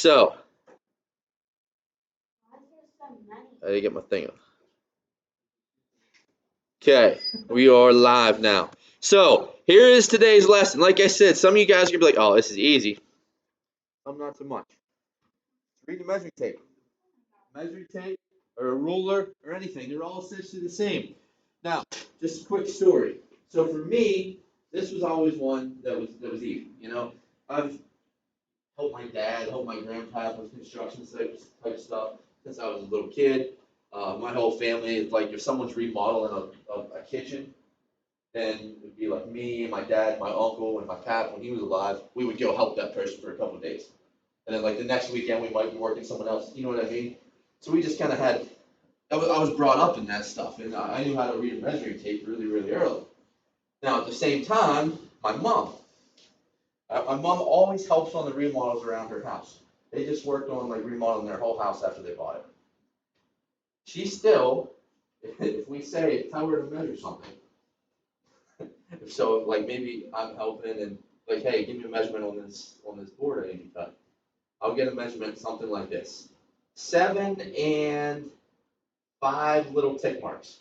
So, I didn't get my thing up. Okay, we are live now. So, here is today's lesson. Like I said, some of you guys are going to be like, oh, this is easy. Some not so much. Read the measuring tape. Measuring tape or a ruler or anything, they're all essentially the same. Now, just a quick story. So for me, this was always one that was easy. You know, I've helped my dad, helped my grandpa with construction type stuff since I was a little kid. My whole family, like if someone's remodeling a kitchen, then it'd be like me, my dad, my uncle, and my pap when he was alive. We would go help that person for a couple of days, and then like the next weekend we might be working someone else. You know what I mean? So we just kind of had. I was brought up in that stuff, and I knew how to read a measuring tape really, really early. Now at the same time, my mom always helps on the remodels around her house. They just worked on like remodeling their whole house after they bought it. She still, if we say, tell her to measure something. So like maybe I'm helping and like, hey, give me a measurement on this board I need to cut. I'll get a measurement something like this: 7 and 5 little tick marks.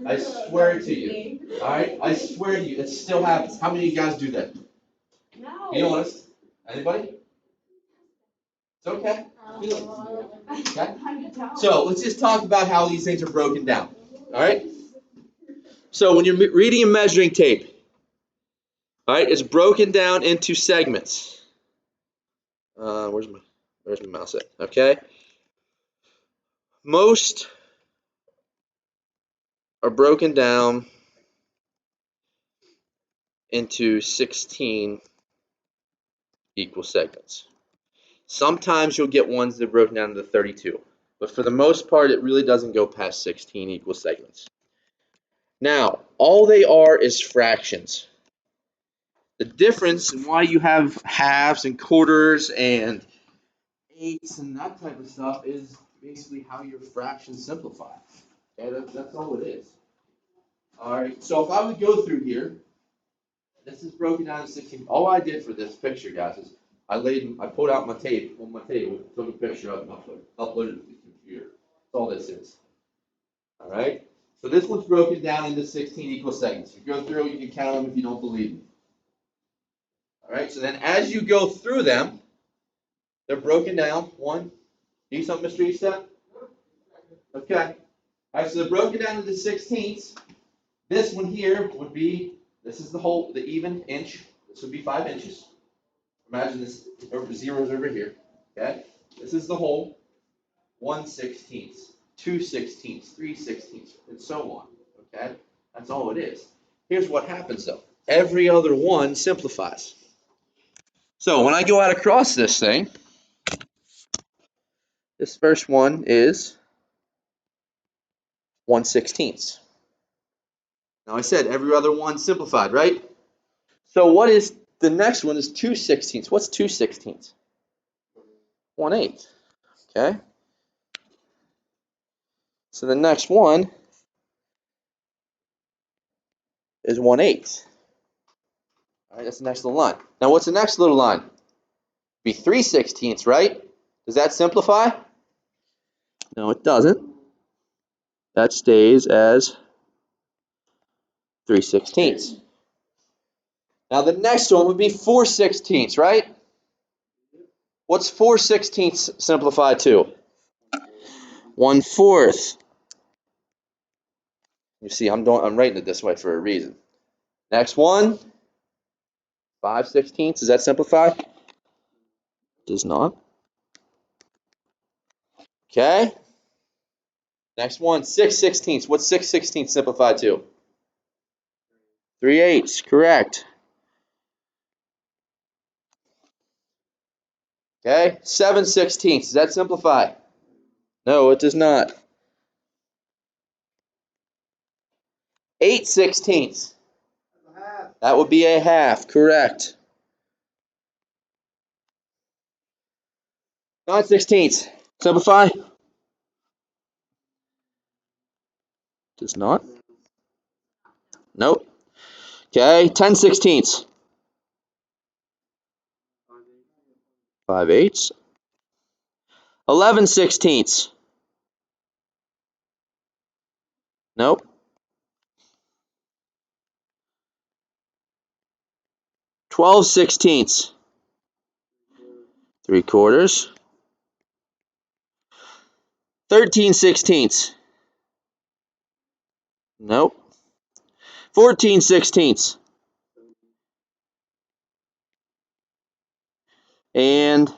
I swear to you. All right, I swear to you, it still happens. How many of you guys do that? No. Be honest. Anybody? It's okay. Okay. So let's just talk about how these things are broken down. All right. So when you're reading a measuring tape, all right, it's broken down into segments. Where's my mouse at? Okay. Most are broken down into 16 equal segments. Sometimes you'll get ones that are broken down into 32, but for the most part, it really doesn't go past 16 equal segments. Now, all they are is fractions. The difference in why you have halves and quarters and eighths and that type of stuff is basically how your fractions simplify. Okay, that's all it is. All right, so if I would go through here, this is broken down into 16. All I did for this picture, guys, is I pulled out my tape on my table, took a picture of it, and uploaded it to the computer. That's all this is. All right, so this one's broken down into 16 equal segments. If you go through, you can count them if you don't believe me. All right, so then as you go through them, they're broken down. One, need something, Mr. Eastep? Okay. All right, so they're broken down into 16ths. This one here would be, this is the even inch. This would be 5 inches. Imagine this zeros over here. Okay. This is the whole. 1/16, 2/16, 3/16, and so on. Okay. That's all it is. Here's what happens though. Every other one simplifies. So when I go out across this thing, this first one is 1/16. Now I said every other one simplified, right? So what is the next one is 2/16. What's 2/16? 1/8. Okay. So the next one is 1/8. All right, that's the next little line. Now what's the next little line? Be 3/16, right? Does that simplify? No, it doesn't. That stays as 3/16. Now the next one would be 4/16, right? What's 4/16 simplified to? 1/4. You see, I'm writing it this way for a reason. Next one, 5/16. Does that simplify? Does not. Okay. Next one, 6/16. What's 6/16 simplified to? 3/8. Correct. Okay. 7/16. Does that simplify? No, it does not. 8/16. That would be a half. Correct. 9/16. Simplify? Does not. Nope. Okay. 10/16. 5/8. 11/16. Nope. 12/16. 3/4. 13/16. Nope. 14/16. And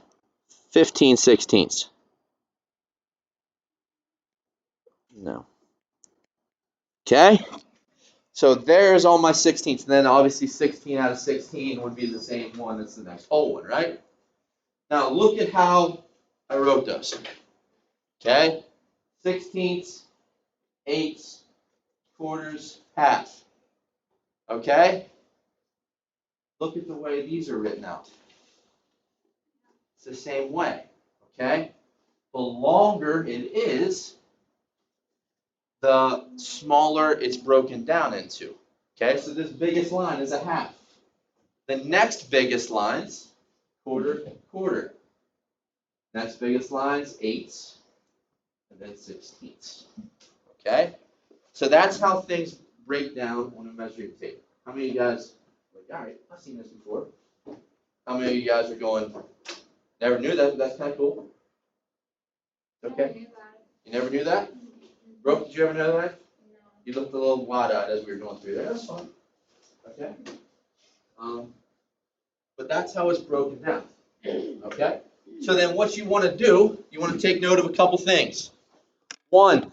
15/16. No. Okay. So there's all my 16ths. And then obviously 16 out of 16 would be the same one as the next whole one, right? Now look at how I wrote those. Okay? 16ths, 8ths, quarters, half. Okay? Look at the way these are written out. It's the same way. Okay? The longer it is, the smaller it's broken down into. Okay? So this biggest line is a half. The next biggest lines, quarter, quarter. Next biggest lines, 8ths, and then 16ths. Okay? So that's how things break down on a measuring tape. How many of you guys are like, all right, I've seen this before? How many of you guys are going, never knew that? That's kind of cool. Okay? You never knew that? Brooke, did you ever know that? No. You looked a little wide-eyed as we were going through there. That's fine. Okay? But that's how it's broken down. Okay? So then what you want to do, you want to take note of a couple things. One,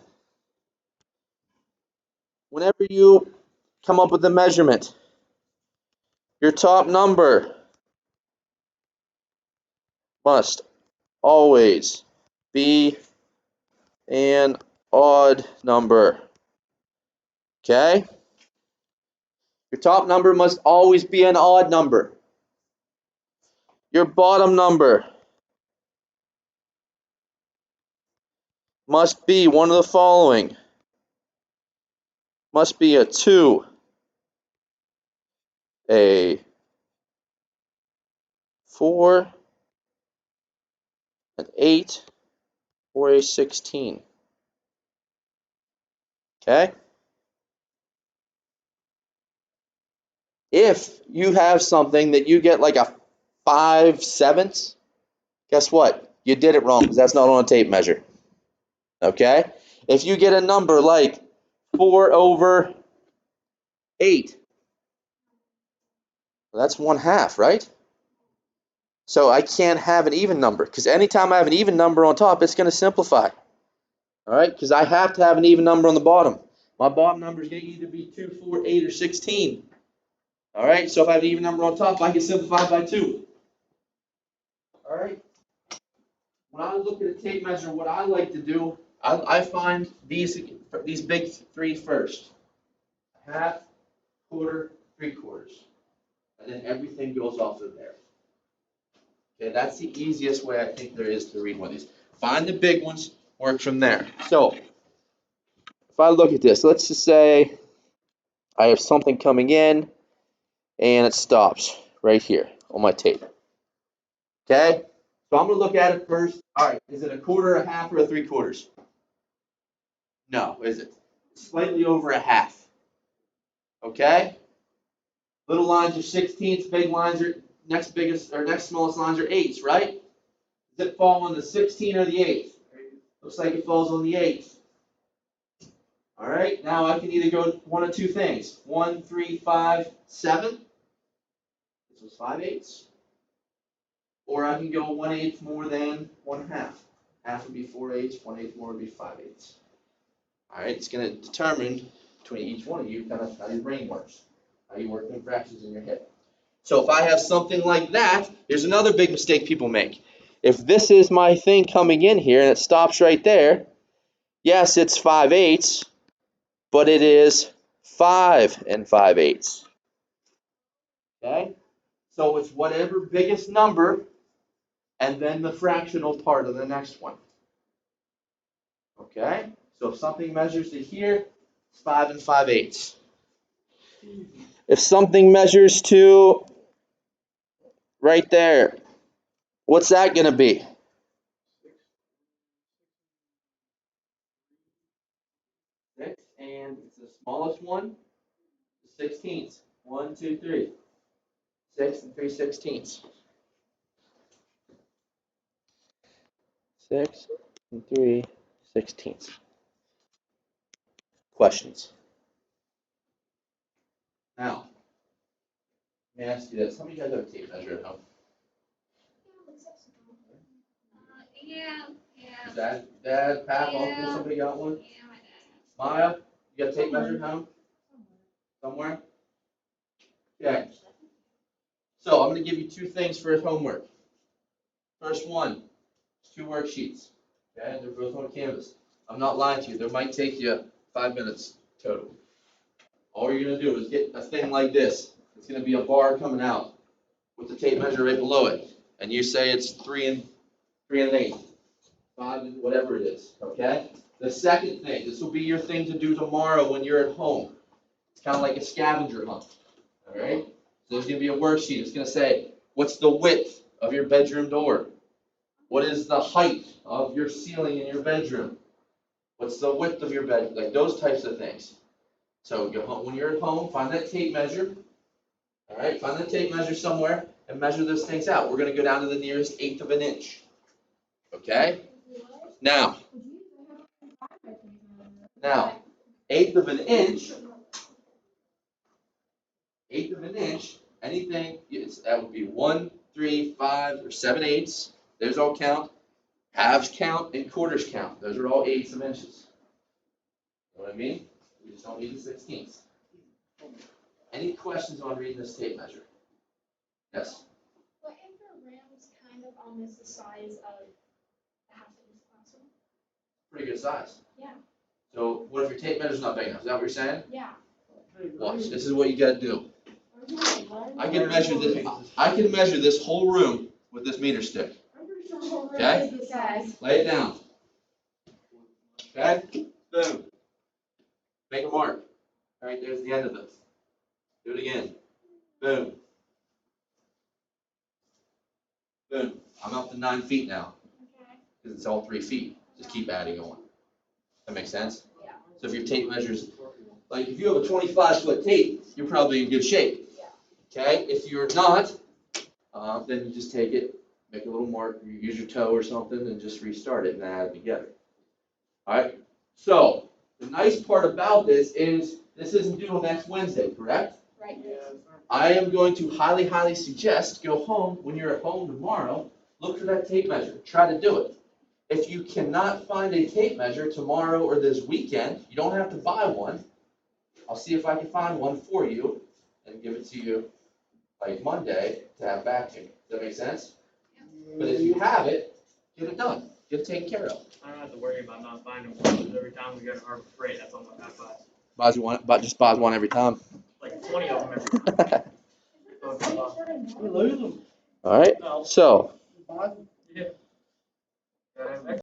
whenever you come up with a measurement, your top number must always be an odd number. Okay? Your top number must always be an odd number. Your bottom number must be one of the following. Must be a 2, a 4, an 8, or a 16. Okay? If you have something that you get like a 5/7, guess what? You did it wrong because that's not on a tape measure. Okay? If you get a number like 4/8, well, that's 1/2, right? So I can't have an even number because anytime I have an even number on top, it's going to simplify. All right? Because I have to have an even number on the bottom. My bottom number is going to either be 2, 4, 8, or 16. All right? So if I have an even number on top, I can simplify by 2. All right? When I look at a tape measure, what I like to do, I find these big three first. Half, quarter, 3/4. And then everything goes off of there. Okay, that's the easiest way I think there is to read one of these. Find the big ones, work from there. So, if I look at this, let's just say I have something coming in and it stops right here on my tape. Okay, so I'm going to look at it first. All right, is it a quarter, a half, or a 3/4? No, is it? Slightly over a half. Okay? Little lines are 16ths, big lines are next smallest lines are 8ths, right? Does it fall on the 16 or the 8th? Looks like it falls on the 8th. All right, now I can either go one of two things. 1, 3, 5, 7. This was 5/8. Or I can go 1/8 more than 1/2. Half would be 4/8, 1/8 more would be 5/8. All right, it's going to determine between each one of you kind of how your brain works, how you work in fractions in your head. So if I have something like that, here's another big mistake people make. If this is my thing coming in here and it stops right there, yes, it's 5/8, but it is 5 5/8. Okay? So it's whatever biggest number and then the fractional part of the next one. Okay? So if something measures to here, it's 5 5/8. If something measures to right there, What's that going to be? 6, and it's the smallest one, the 16ths. 1, 2, 3. 6 and 3/16. 6 and 3/16. Questions? Now, let me ask you this. How many of you guys have a tape measure at home? Yeah. Dad, Pap, Yeah. Uncle, somebody got one? Yeah, my dad. Maya, you got a tape measure at home? Somewhere? Okay. So I'm going to give you 2 things for homework. First one, 2 worksheets. Okay, they're both on Canvas. I'm not lying to you. They might take you 5 minutes total. All you're going to do is get a thing like this. It's going to be a bar coming out with the tape measure right below it. And you say it's 3 1/8, 5, whatever it is. Okay? The second thing, this will be your thing to do tomorrow when you're at home. It's kind of like a scavenger hunt. All right? So there's going to be a worksheet. It's going to say, what's the width of your bedroom door? What is the height of your ceiling in your bedroom? What's the width of your bed? Like those types of things. So when you're at home, find that tape measure. All right, find that tape measure somewhere and measure those things out. We're going to go down to the nearest 1/8 of an inch. Okay? Now, 1/8 of an inch. 1/8 of an inch. Anything that would be 1, 3, 5, or 7/8. Those all count. Halves count and quarters count. Those are all 1/8 of inches. You know what I mean? We just don't need the 16ths. Any questions on reading this tape measure? Yes? What if the room's kind of almost the size of the house in this classroom? Pretty good size. Yeah. So what if your tape measure's not big enough? Is that what you're saying? Yeah. Watch. This is what you gotta do. I can measure this. I can measure this whole room with this meter stick. Okay? Lay it down. Okay? Boom. Make a mark. All right, there's the end of it. Do it again. Boom. Boom. I'm up to 9 feet now Okay. because it's all 3 feet. Just keep adding on. That makes sense? Yeah. So if your tape measures, like if you have a 25-foot tape, you're probably in good shape. Okay? If you're not, then you just take it, make a little mark, you use your toe or something, and just restart it and add it together. All right? So the nice part about this is this isn't due next Wednesday, correct? Right. I am going to highly, highly suggest go home when you're at home tomorrow, look for that tape measure. Try to do it. If you cannot find a tape measure tomorrow or this weekend, you don't have to buy one. I'll see if I can find one for you and give it to you like Monday to have back to you. Does that make sense? But if you have it, get it done. Get it taken care of. I don't have to worry about not finding one, because every time we go to Harbor Freight, that's all I have to buy. Buys you one, but just buys one every time. Like 20 of them every time. We lose them. All right. So. Buy Yeah.